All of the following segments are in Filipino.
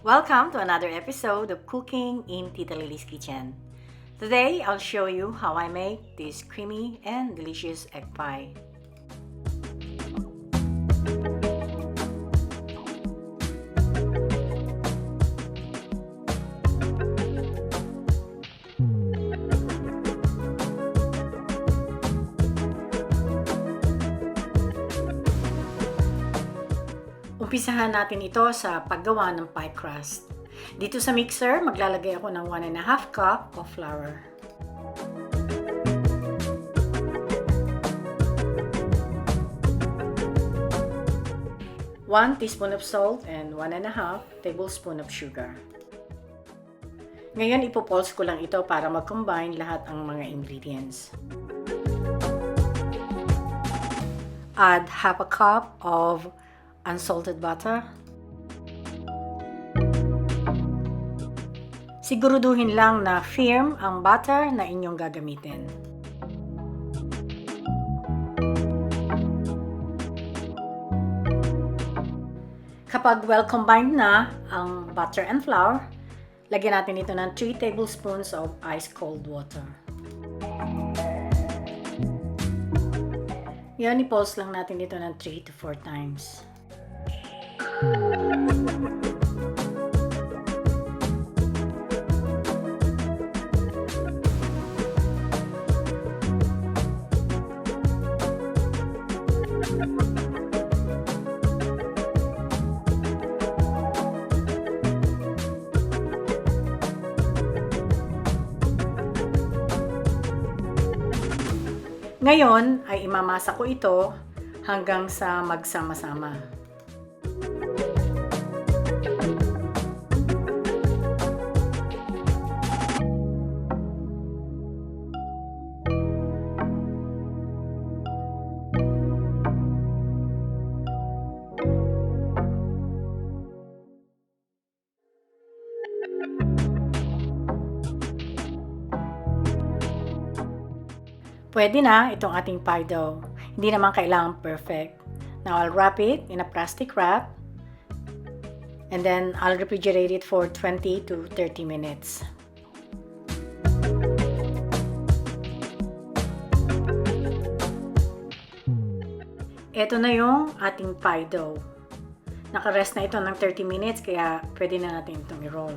Welcome to another episode of Cooking in Tita Lily's Kitchen. Today, I'll show you how I make this creamy and delicious egg pie. Umpisahan natin ito sa paggawa ng pie crust. Dito sa mixer, maglalagay ako ng 1½ cup of flour. One teaspoon of salt and 1½ tablespoon of sugar. Ngayon, ipopulse ko lang ito para mag-combine lahat ang mga ingredients. Add ½ cup of unsalted butter. Siguruduhin lang na firm ang butter na inyong gagamitin. Kapag well combined na ang butter and flour, lagyan natin ito ng 3 tablespoons of ice cold water. Yan, i-pulse lang natin ito ng 3 to 4 times. Ngayon ay imamasa ko ito hanggang sa magsama-sama. Pwede na itong ating pie dough. Hindi naman kailangan perfect. Now, I'll wrap it in a plastic wrap. And then, I'll refrigerate it for 20 to 30 minutes. Ito na yung ating pie dough. Naka-rest na ito ng 30 minutes, kaya pwede na natin itong i-roll.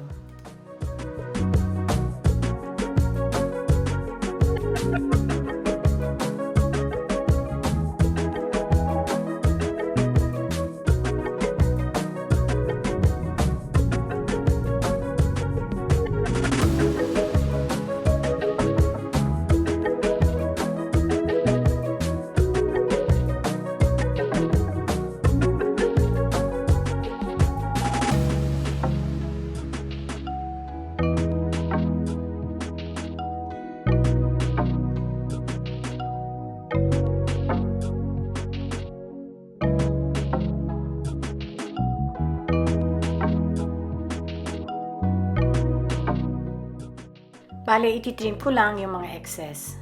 Bale, ititrim ko lang yung mga excess.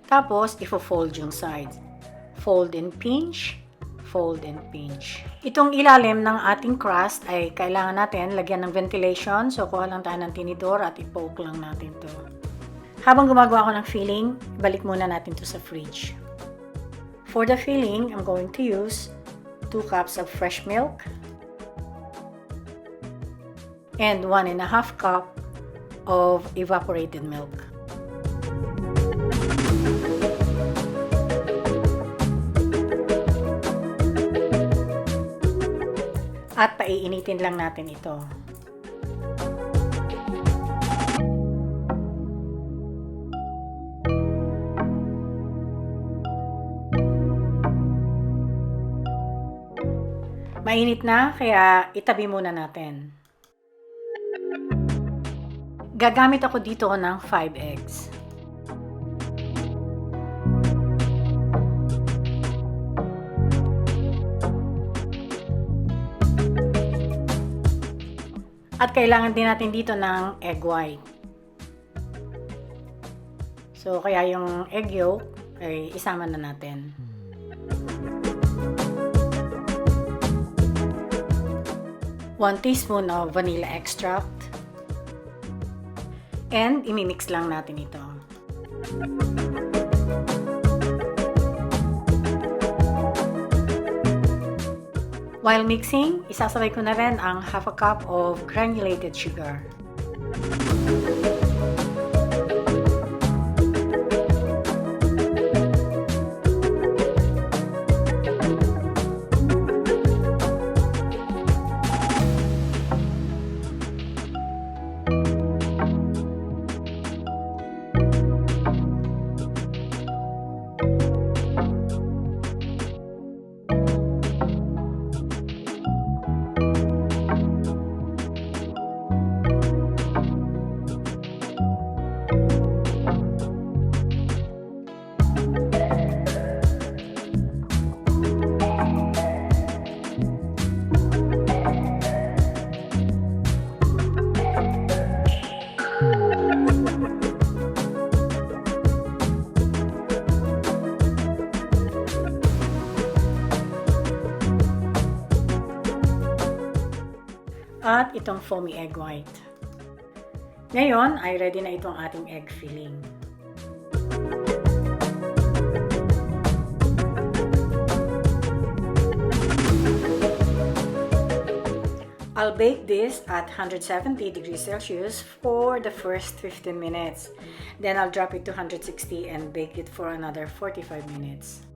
Tapos, ifo-fold yung sides. Fold and pinch, fold and pinch. Itong ilalim ng ating crust ay kailangan natin lagyan ng ventilation. So, kuha lang tayo ng tinidor at ipoke lang natin to. Habang gumagawa ko ng filling, balik muna natin to sa fridge. For the filling, I'm going to use 2 cups of fresh milk and 1½ cup of evaporated milk. At paiinitin lang natin ito. Mainit na, kaya itabi muna natin. Gagamit ako dito ng 5 eggs. At kailangan din natin dito ng egg white. So, kaya yung egg yolk ay isama na natin. 1 teaspoon of vanilla extract, and imimix lang natin ito. While mixing, isasabay ko na rin ang half a cup of granulated sugar. At itong foamy egg white. Ngayon ay ready na itong ating egg filling. I'll bake this at 170 degrees Celsius for the first 15 minutes. Then I'll drop it to 160 and bake it for another 45 minutes.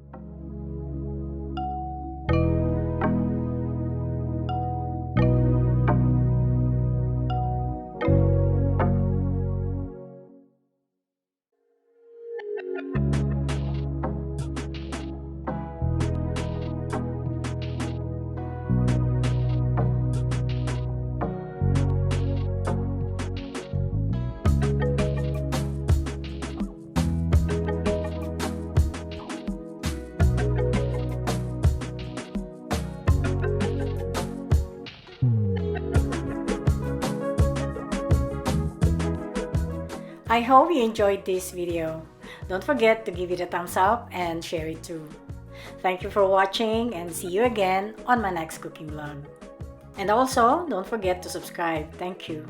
I hope you enjoyed this video. Don't forget to give it a thumbs up and share it too. Thank you for watching and see you again on my next cooking vlog. And also, don't forget to subscribe. Thank you.